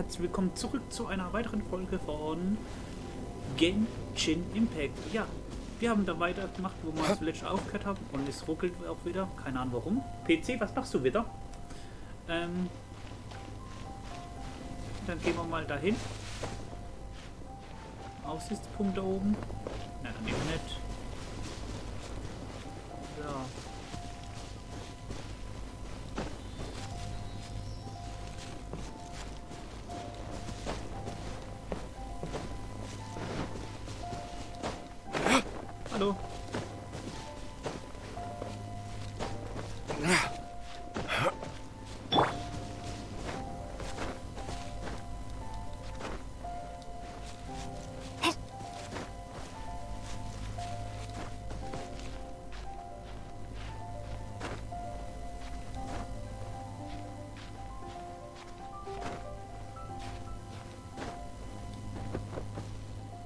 herzlich willkommen zurück zu einer weiteren Folge von Genshin Impact. Ja, wir haben da weitergemacht, wo wir zuletzt aufgehört haben und es ruckelt auch wieder. Keine Ahnung warum. PC, was machst du wieder? Dann gehen wir mal dahin. Aussichtspunkt da oben. Na, dann eben nicht. So. Hallo.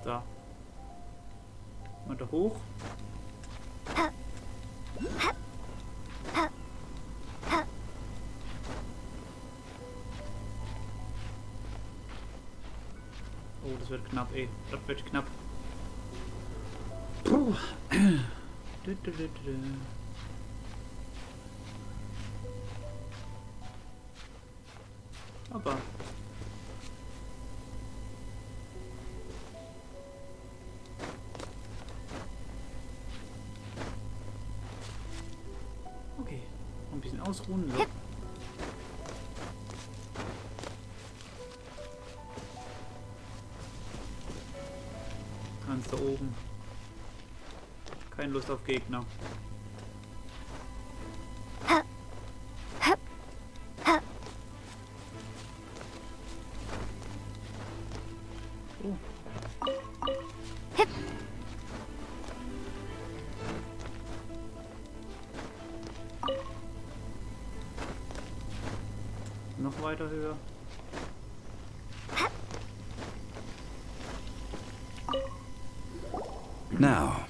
Da. Mal da hoch. Oh, das wird knapp, ey. Das wird knapp. Puh. Aber okay, ein bisschen ausruhen. So. Ganz da oben. Keine Lust auf Gegner. Oh. Noch weiter höher. Now,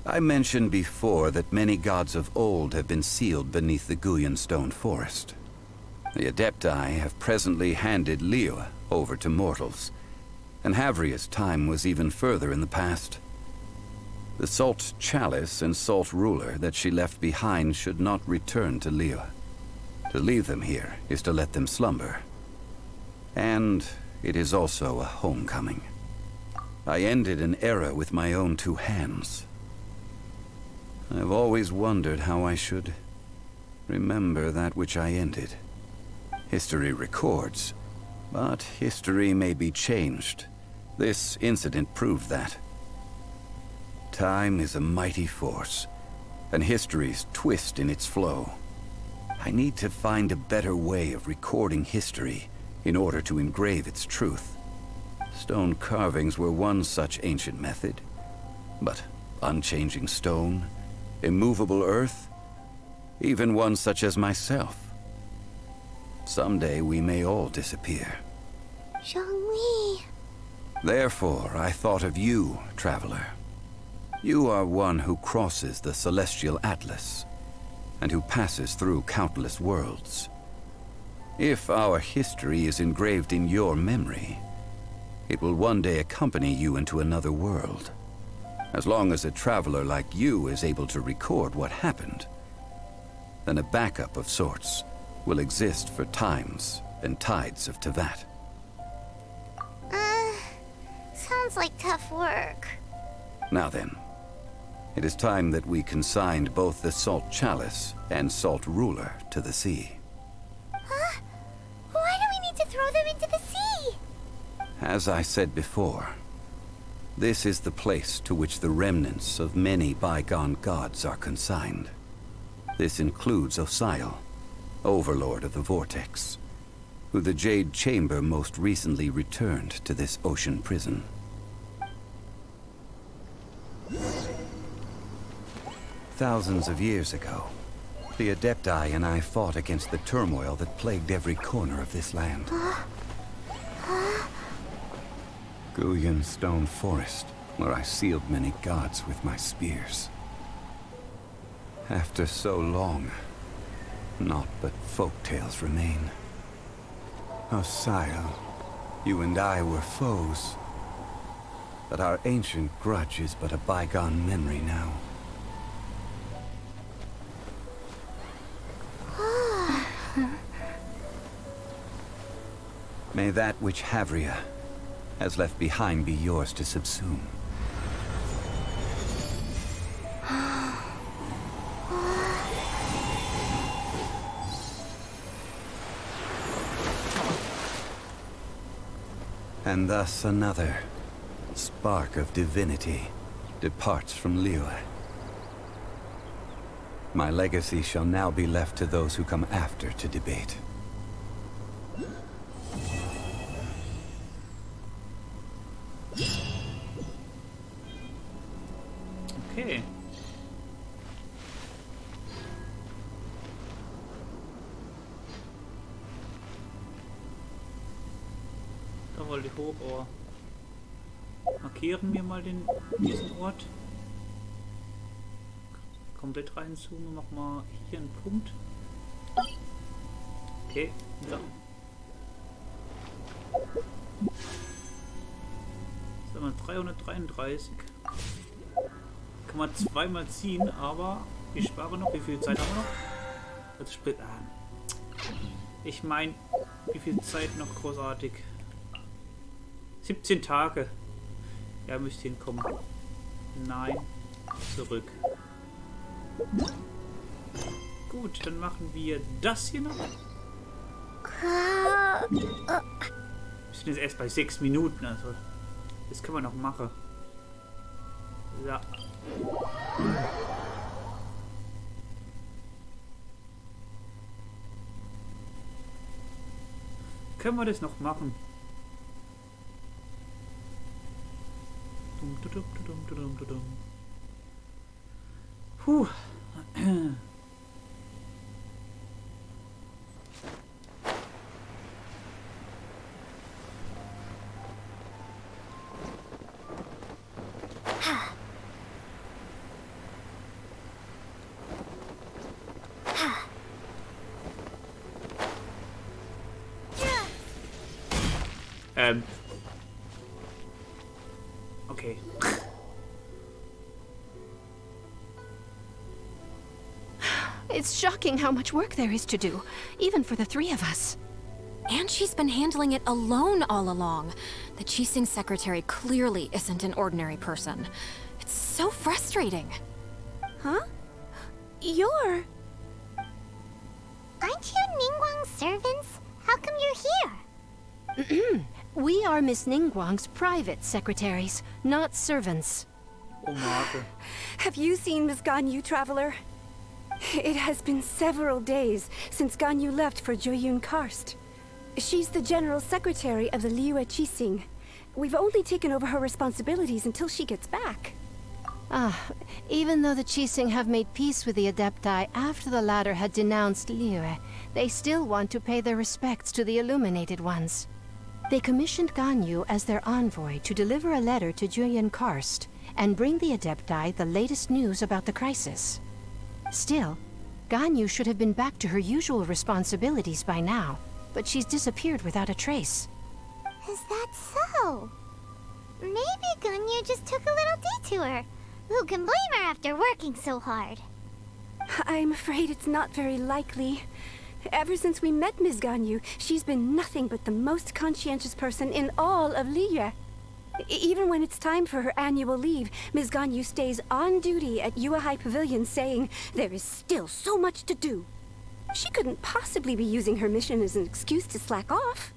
I mentioned before that many gods of old have been sealed beneath the Ganyu stone forest. The Adepti have presently handed Liyue over to mortals, and Havria's time was even further in the past. The Salt Chalice and Salt Ruler that she left behind should not return to Liyue. To leave them here is to let them slumber. And it is also a homecoming. I ended an era with my own two hands. I've always wondered how I should remember that which I ended. History records, but history may be changed. This incident proved that. Time is a mighty force, and history's twist in its flow. I need to find a better way of recording history in order to engrave its truth. Stone carvings were one such ancient method, but unchanging stone, immovable earth, even one such as myself. Someday we may all disappear. Zhongli. Therefore, I thought of you, traveler. You are one who crosses the celestial atlas, and who passes through countless worlds. If our history is engraved in your memory, it will one day accompany you into another world. As long as a traveler like you is able to record what happened, then a backup of sorts will exist for times and tides of Teyvat. Sounds like tough work. Now then, it is time that we consigned both the Salt Chalice and Salt Ruler to the sea. Huh? Why do we need to throw them into the sea? As I said before, this is the place to which the remnants of many bygone gods are consigned. This includes Osial, Overlord of the Vortex, who the Jade Chamber most recently returned to this ocean prison. Thousands of years ago, the Adepti and I fought against the turmoil that plagued every corner of this land. Ganyu Stone Forest, where I sealed many gods with my spears. After so long, naught but folk tales remain. Osial, You and I were foes. But our ancient grudge is but a bygone memory now. May that which Havria has left behind be yours to subsume. And thus another spark of divinity departs from Liyue. My legacy shall now be left to those who come after to debate. Okay. Da wollte ich hoch, aber markieren wir mal diesen Ort. Komplett reinzoomen, mach mal hier einen Punkt. Okay, so. Sagen wir 333. Kann man zweimal ziehen, aber ich spare noch. Wie viel Zeit haben wir noch? Das Sprit. Ich meine, wie viel Zeit noch großartig? 17 Tage. Ja, müsste hinkommen. Nein. Zurück. Gut, dann machen wir das hier noch. Wir sind jetzt erst bei 6 Minuten, also das können wir noch machen. Ja. Können wir das noch machen? Puh. Okay. It's shocking how much work there is to do, even for the three of us. And she's been handling it alone all along. The Qixing secretary clearly isn't an ordinary person. It's so frustrating. Huh? You're... Aren't you Ningguang's servants? How come you're here? We are Miss Ningguang's private secretaries, not servants. Oh, Marke. Have you seen Miss Ganyu, Traveler? It has been several days since Ganyu left for Jueyun Karst. She's the general secretary of the Liyue Qixing. We've only taken over her responsibilities until she gets back. Even though the Qixing have made peace with the Adepti after the latter had denounced Liyue, they still want to pay their respects to the Illuminated Ones. They commissioned Ganyu as their envoy to deliver a letter to Jueyun Karst and bring the Adepti the latest news about the crisis. Still, Ganyu should have been back to her usual responsibilities by now, but she's disappeared without a trace. Is that so? Maybe Ganyu just took a little detour. Who can blame her after working so hard? I'm afraid it's not very likely. Ever since we met Ms. Ganyu, she's been nothing but the most conscientious person in all of Liyue. Even when it's time for her annual leave, Ms. Ganyu stays on duty at Yuehai Pavilion saying there is still so much to do. She couldn't possibly be using her mission as an excuse to slack off.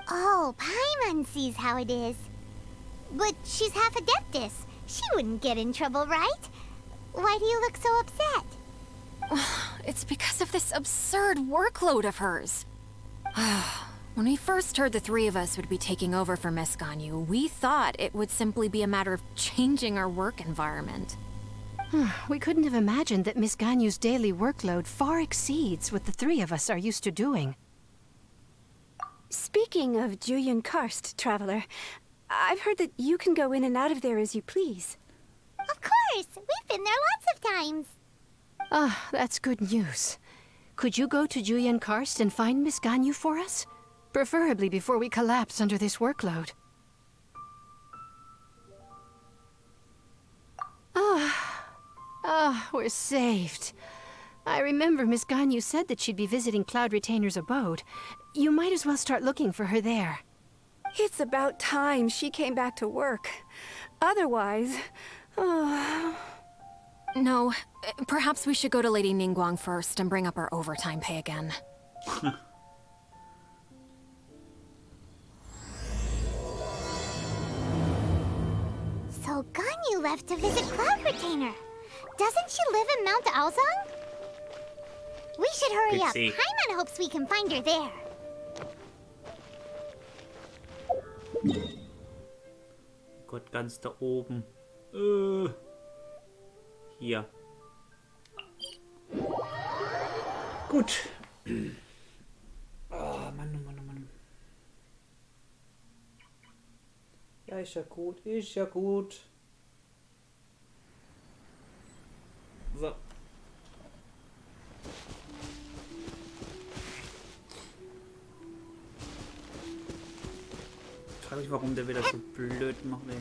Oh, Paimon sees how it is. But she's half Adeptus. She wouldn't get in trouble, right? Why do you look so upset? It's because of this absurd workload of hers. When we first heard the three of us would be taking over for Miss Ganyu, we thought it would simply be a matter of changing our work environment. We couldn't have imagined that Miss Ganyu's daily workload far exceeds what the three of us are used to doing. Speaking of Jueyun Karst, Traveler, I've heard that you can go in and out of there as you please. Of course! We've been there lots of times. That's good news. Could you go to Jueyun Karst and find Miss Ganyu for us? Preferably before we collapse under this workload. We're saved. I remember Miss Ganyu said that she'd be visiting Cloud Retainer's abode. You might as well start looking for her there. It's about time she came back to work. Otherwise... No, perhaps we should go to Lady Ningguang first and bring up our overtime pay again. So Ganyu left to visit Cloud Retainer. Doesn't she live in Mount Aozong? We should hurry up. See. Paimon hopes we can find her there. Gott, ganz da oben. Hier. Gut. Oh, Mann, oh Mann, oh Mann. Ja, ist ja gut, ist ja gut. So. Ich frage mich, warum der wieder so blöd macht, ey.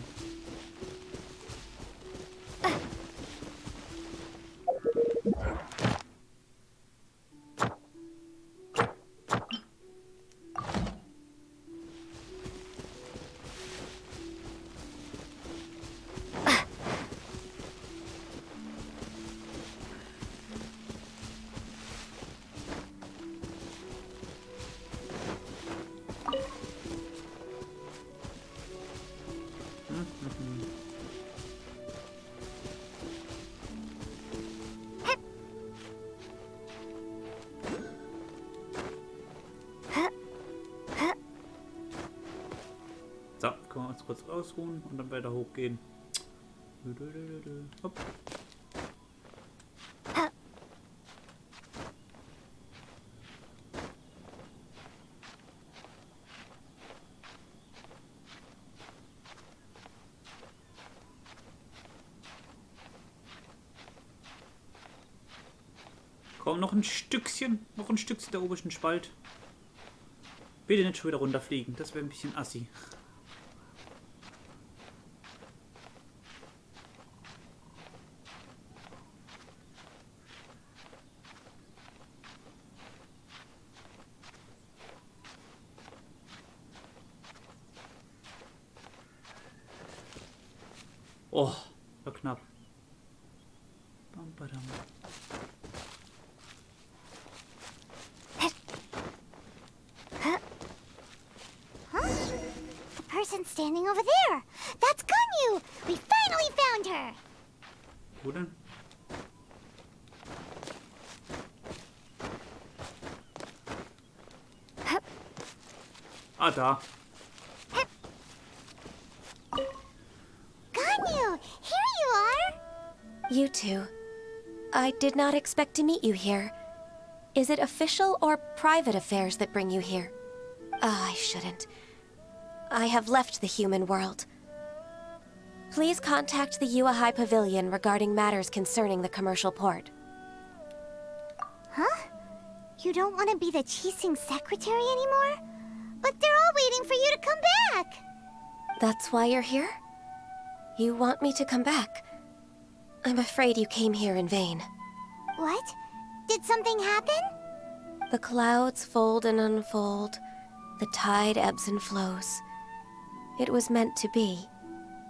So, können wir uns kurz ausruhen und dann weiter hochgehen. Hopp. Komm, noch ein Stückchen der obersten Spalt. Bitte nicht schon wieder runterfliegen, das wäre ein bisschen assi. Oh, war knapp. Bam, badam. A person standing over there. That's Ganyu. We finally found her. Wo denn? Ah, da. Ganyu, here you are. You two. I did not expect to meet you here. Is it official or private affairs that bring you here? I shouldn't. I have left the human world. Please contact the Yua High Pavilion regarding matters concerning the commercial port. Huh? You don't want to be the Qixing secretary anymore? But they're all waiting for you to come back. That's why you're here? You want me to come back? I'm afraid you came here in vain. What? Did something happen? The clouds fold and unfold. The tide ebbs and flows. It was meant to be.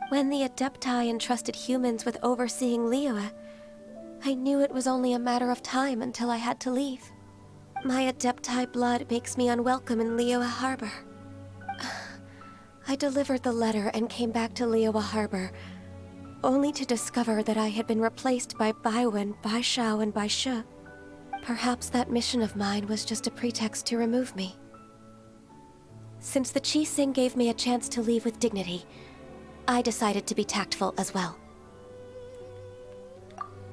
When the Adepti entrusted humans with overseeing Liyue, I knew it was only a matter of time until I had to leave. My Adepti blood makes me unwelcome in Liyue Harbor. I delivered the letter and came back to Liyue Harbor, only to discover that I had been replaced by Baiwen, Baishao, and Baishu. Perhaps that mission of mine was just a pretext to remove me. Since the Qixing gave me a chance to leave with dignity, I decided to be tactful as well.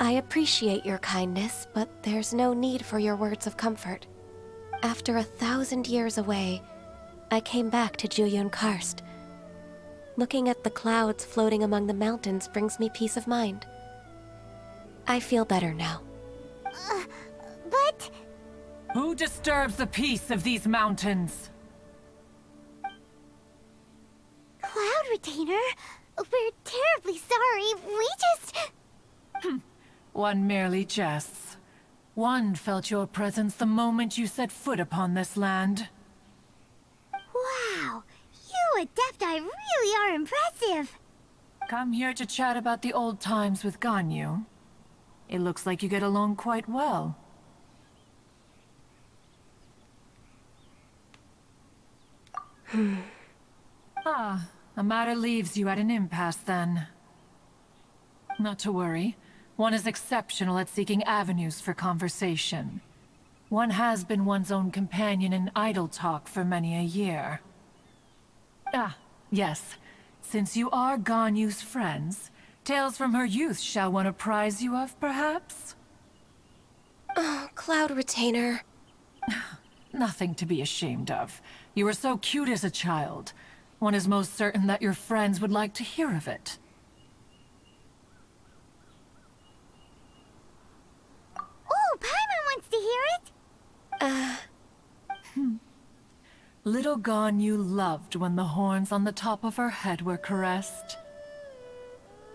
I appreciate your kindness, but there's no need for your words of comfort. After 1,000 years away, I came back to Juyun Karst. Looking at the clouds floating among the mountains brings me peace of mind. I feel better now. But... Who disturbs the peace of these mountains? Retainer. We're terribly sorry. We just... One merely jests. One felt your presence the moment you set foot upon this land. Wow. You Adepti really are impressive. Come here to chat about the old times with Ganyu. It looks like you get along quite well. Ah, a matter leaves you at an impasse then. Not to worry. One is exceptional at seeking avenues for conversation. One has been one's own companion in idle talk for many a year. Ah, yes. Since you are Ganyu's friends, tales from her youth shall one apprise you of, perhaps? Oh, Cloud Retainer. Nothing to be ashamed of. You were so cute as a child. One is most certain that your friends would like to hear of it. Oh, Paimon wants to hear it. Little Ganyu loved when the horns on the top of her head were caressed.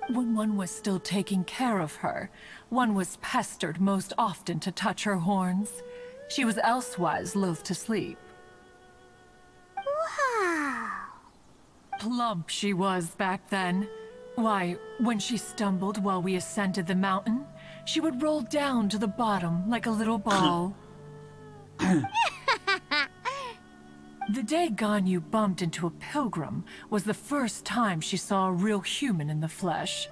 When one was still taking care of her, one was pestered most often to touch her horns. She was elsewise loath to sleep. Wow. Plump she was back then. Why, when she stumbled while we ascended the mountain, she would roll down to the bottom like a little ball. The day Ganyu bumped into a pilgrim was the first time she saw a real human in the flesh.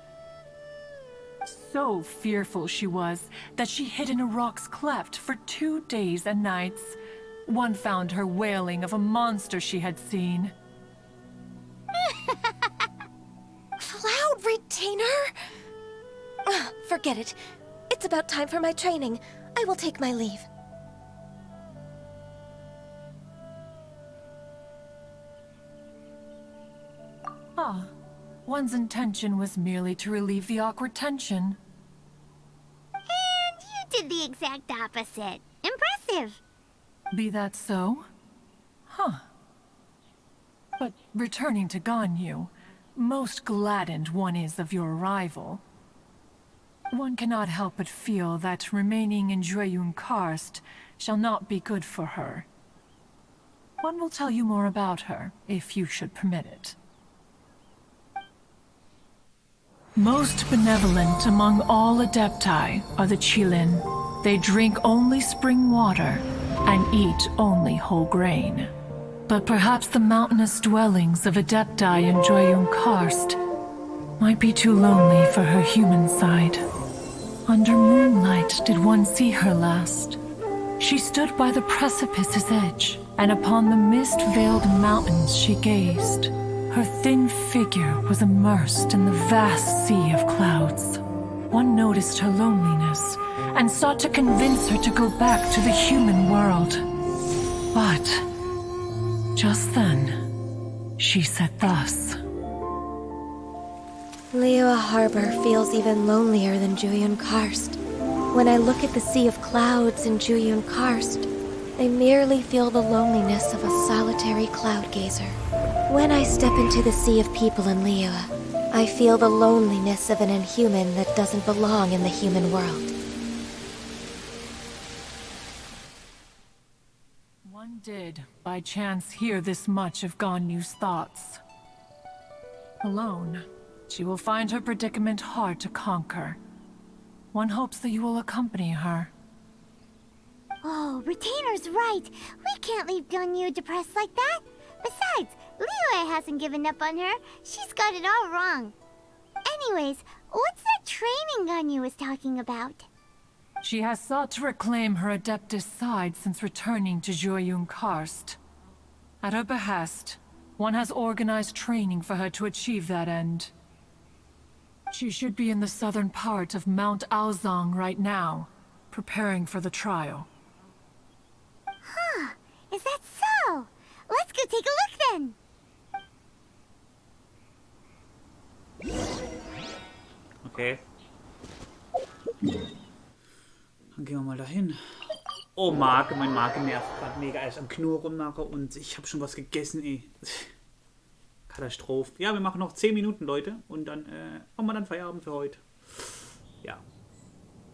So fearful she was that she hid in a rock's cleft for 2 days and nights. One found her wailing of a monster she had seen. Cloud Retainer? Forget it. It's about time for my training. I will take my leave. Ah, one's intention was merely to relieve the awkward tension. And you did the exact opposite. Impressive. Be that so? Huh. But returning to Ganyu, most gladdened one is of your arrival. One cannot help but feel that remaining in Jueyun Karst shall not be good for her. One will tell you more about her, if you should permit it. Most benevolent among all Adepti are the Qilin. They drink only spring water and eat only whole grain. But perhaps the mountainous dwellings of Adepti in Jueyun Karst might be too lonely for her human side. Under moonlight did one see her last. She stood by the precipice's edge, and upon the mist-veiled mountains she gazed. Her thin figure was immersed in the vast sea of clouds. One noticed her loneliness and sought to convince her to go back to the human world. But just then, she said thus. Liyue Harbor feels even lonelier than Jueyun Karst. When I look at the sea of clouds in Jueyun Karst, I merely feel the loneliness of a solitary cloud gazer. When I step into the sea of people in Liyue, I feel the loneliness of an inhuman that doesn't belong in the human world. One did, by chance, hear this much of Ganyu's thoughts. Alone, she will find her predicament hard to conquer. One hopes that you will accompany her. Oh, Retainer's right. We can't leave Ganyu depressed like that. Besides, Liyue hasn't given up on her. She's got it all wrong. Anyways, what's that training Ganyu was talking about? She has sought to reclaim her Adeptus side since returning to Jueyun Karst. At her behest, one has organized training for her to achieve that end. She should be in the southern part of Mount Aozang right now, preparing for the trial. Huh, is that so? Let's go take a look then. Okay. Dann gehen wir mal dahin. Oh, Marke, mein Marke nervt gerade mega. Er ist am Knurren, Marke, und ich habe schon was gegessen, ey. Katastrophe. Ja, wir machen noch 10 Minuten, Leute. Und dann machen wir dann Feierabend für heute. Ja.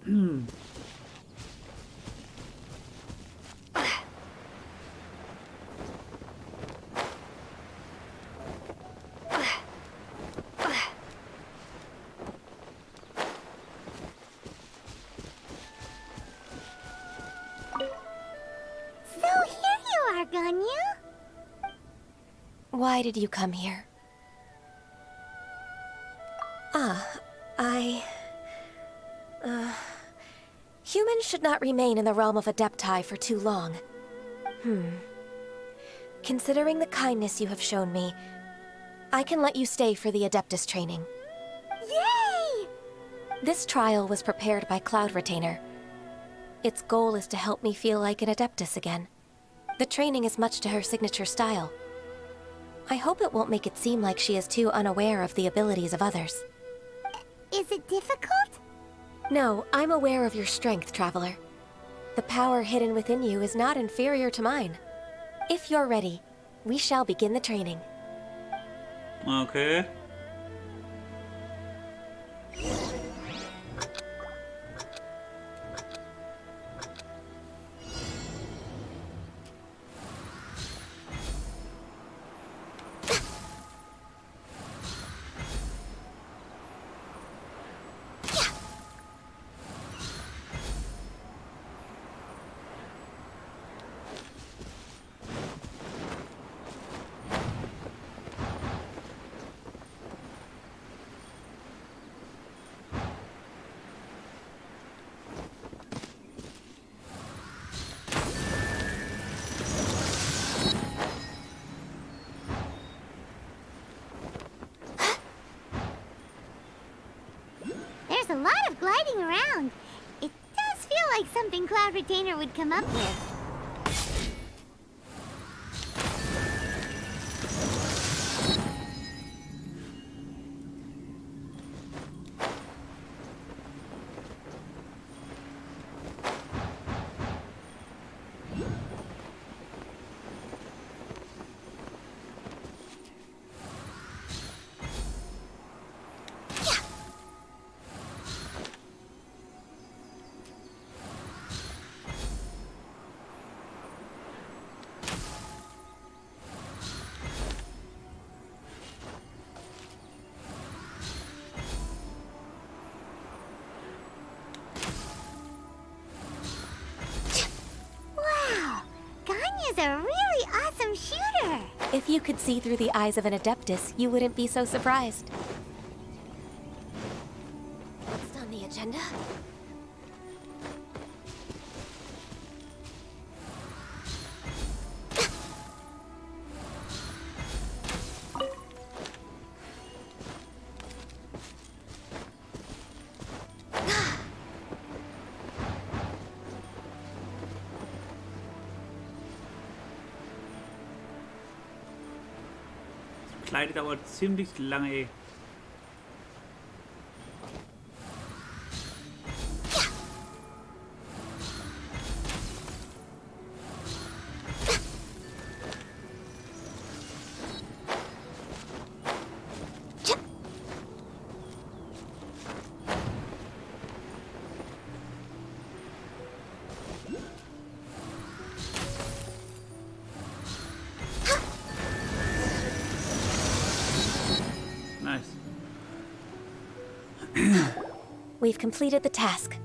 So here you are, Ganyu. Why did you come here? Humans should not remain in the realm of Adepti for too long. Considering the kindness you have shown me, I can let you stay for the Adeptus training. Yay! This trial was prepared by Cloud Retainer. Its goal is to help me feel like an Adeptus again. The training is much to her signature style. I hope it won't make it seem like she is too unaware of the abilities of others. Is it difficult? No, I'm aware of your strength, Traveler. The power hidden within you is not inferior to mine. If you're ready, we shall begin the training. Okay. There's a lot of gliding around. It does feel like something Cloud Retainer would come up with. Wow! Ganyu's a really awesome shooter! If you could see through the eyes of an Adeptus, you wouldn't be so surprised. Next on the agenda? Kleine dauert ziemlich lange, ey. Nice. We've completed the task.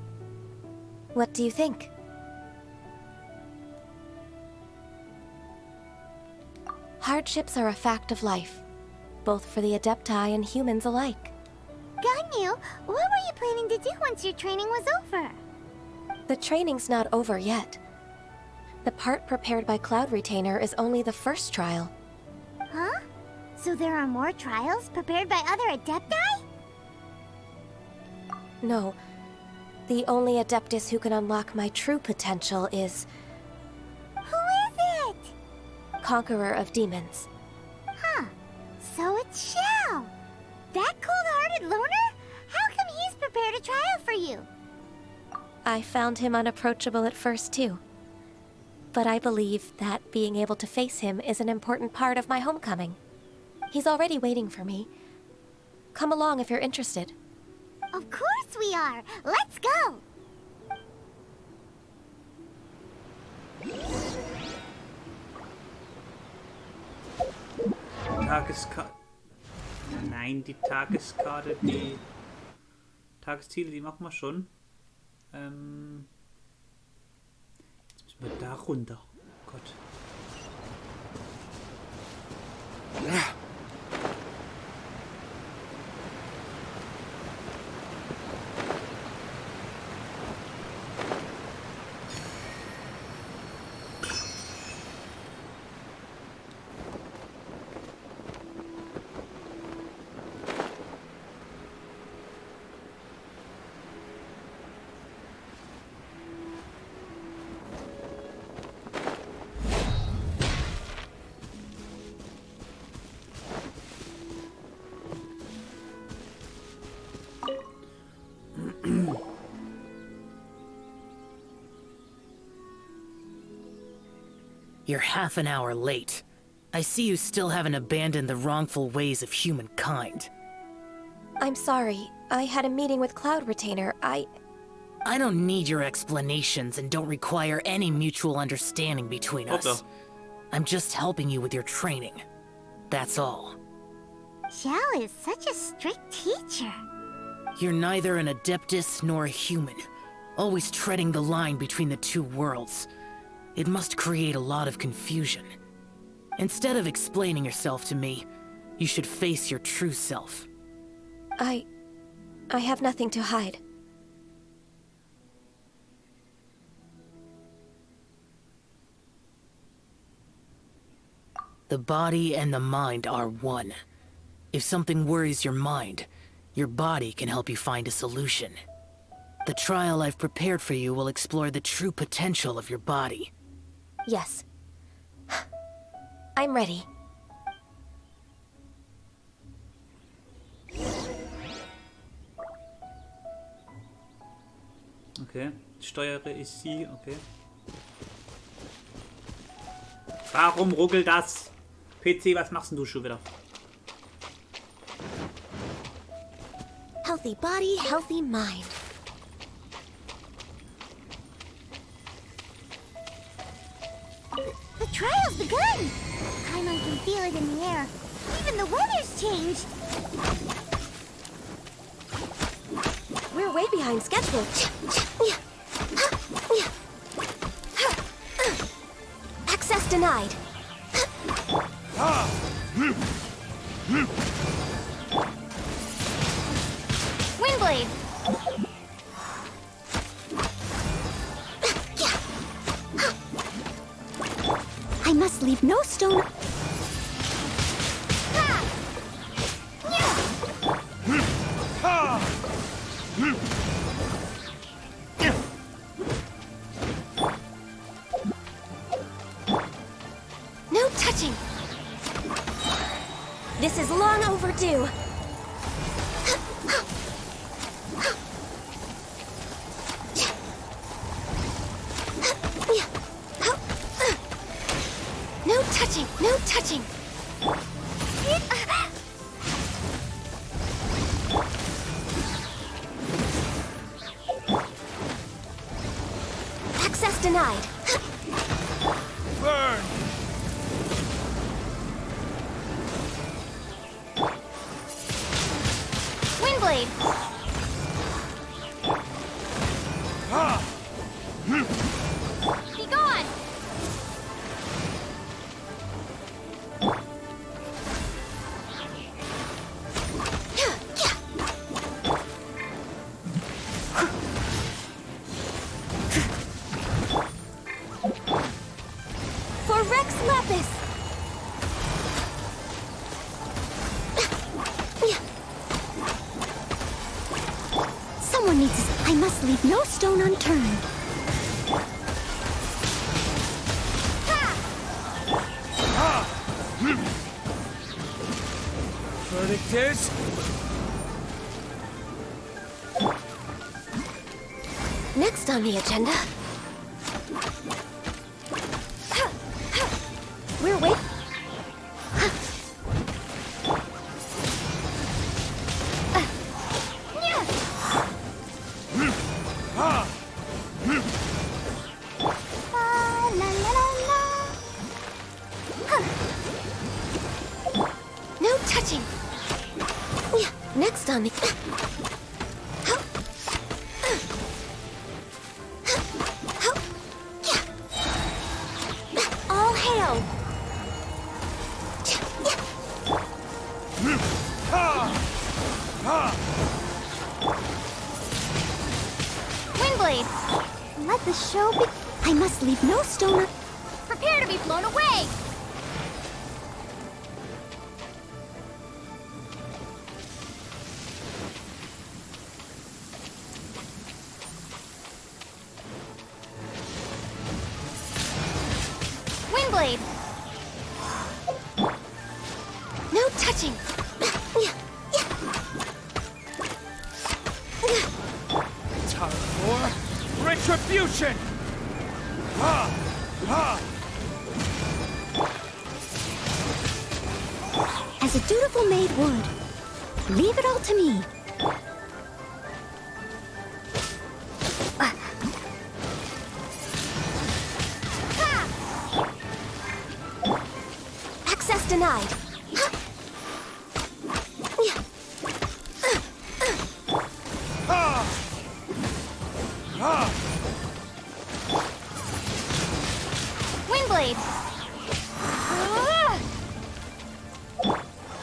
What do you think? Hardships are a fact of life, both for the Adepti and humans alike. Ganyu, what were you planning to do once your training was over? The training's not over yet. The part prepared by Cloud Retainer is only the first trial. Huh? So there are more trials prepared by other Adepti? No. The only Adeptus who can unlock my true potential is Who is it? Conqueror of Demons. Huh. So it's Shao. That cold-hearted loner? How come he's prepared a trial for you? I found him unapproachable at first, too. But I believe that being able to face him is an important part of my homecoming. He's already waiting for me. Come along if you're interested. Of course we are. Let's go. Tageskarte. Nein, die Tageskarte, die Tagesziele, die machen wir schon. Jetzt müssen wir da runter. Oh Gott. You're half an hour late. I see you still haven't abandoned the wrongful ways of humankind. I'm sorry. I had a meeting with Cloud Retainer. I don't need your explanations and don't require any mutual understanding between us. I'm just helping you with your training. That's all. Xiao is such a strict teacher. You're neither an Adeptus nor a human, always treading the line between the two worlds. It must create a lot of confusion. Instead of explaining yourself to me, you should face your true self. I have nothing to hide. The body and the mind are one. If something worries your mind, your body can help you find a solution. The trial I've prepared for you will explore the true potential of your body. Yes. I'm ready. Okay, steuere ich sie, okay. Warum ruckelt das? PC, was machst denn du schon wieder? Healthy body, healthy mind. The trial's begun! Paimon can feel it in the air. Even the weather's changed. We're way behind schedule. Access denied. Windblade! I must leave no stone. No touching. This is long overdue. No touching, no touching. Access denied. Burn! Windblade! Be gone! For Rex Lapis! Someone needs... I must leave no stone unturned. Verdict is... Next on the agenda... We're waiting... on the... All hail! Windblade! Let the show be... I must leave no stone un... Prepare to be blown away! Windblade! No touching! Time for retribution! As a dutiful maid would. Leave it all to me. Access denied. Windblade!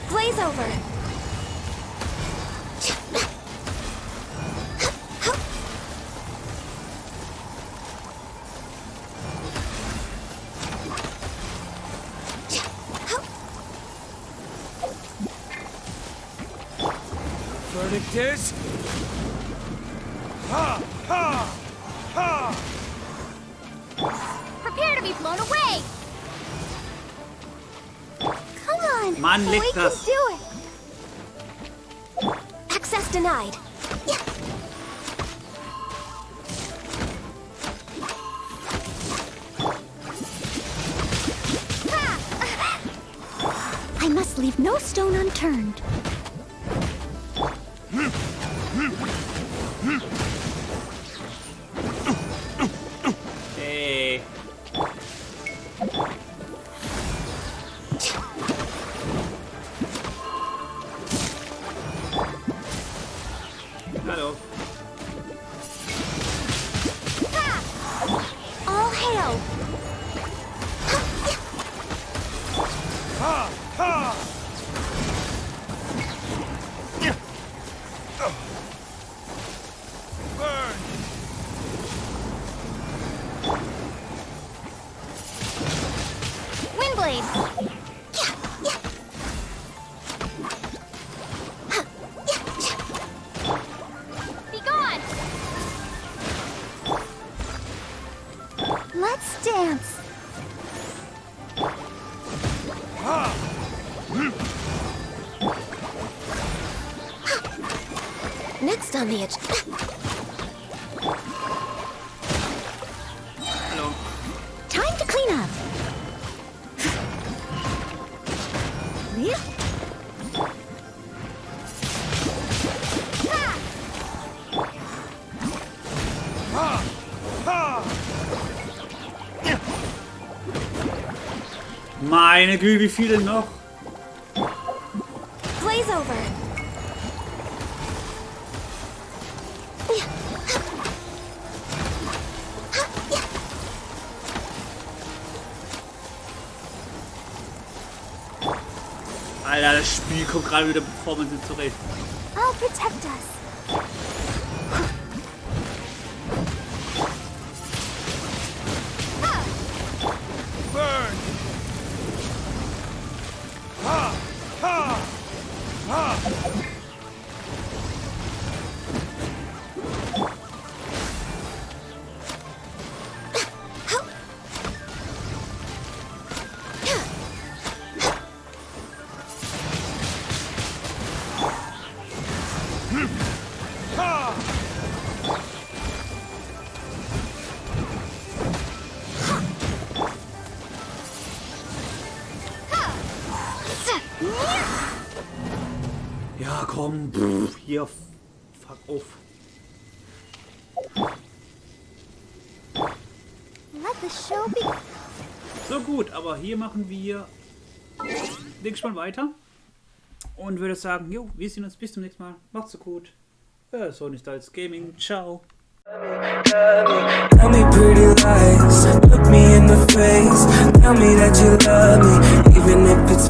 Blaze over. Verdict is... Prepare to be blown away! Come on! Mann, we leg can das. do it! Access denied. I must leave no stone unturned. Hey. Hallo. All hail! Burn! Windblade! Be gone! Let's dance! Next on the edge. Hallo. Time to clean up! Yeah. Meine Güte, wie viele noch? Blaze over. Alter, das Spiel kommt gerade wieder Performance zurecht. I'll protect us. Burn! Ja, komm. Pff, hier. Fuck off. Let the show be... So gut, aber hier machen wir... Leg ich mal weiter. Und würde sagen, jo, wir sehen uns bis zum nächsten Mal. Macht's gut. Sony Styles Gaming. Ciao. Tell me pretty lies, look me in the face. Tell me that you love me, even if it's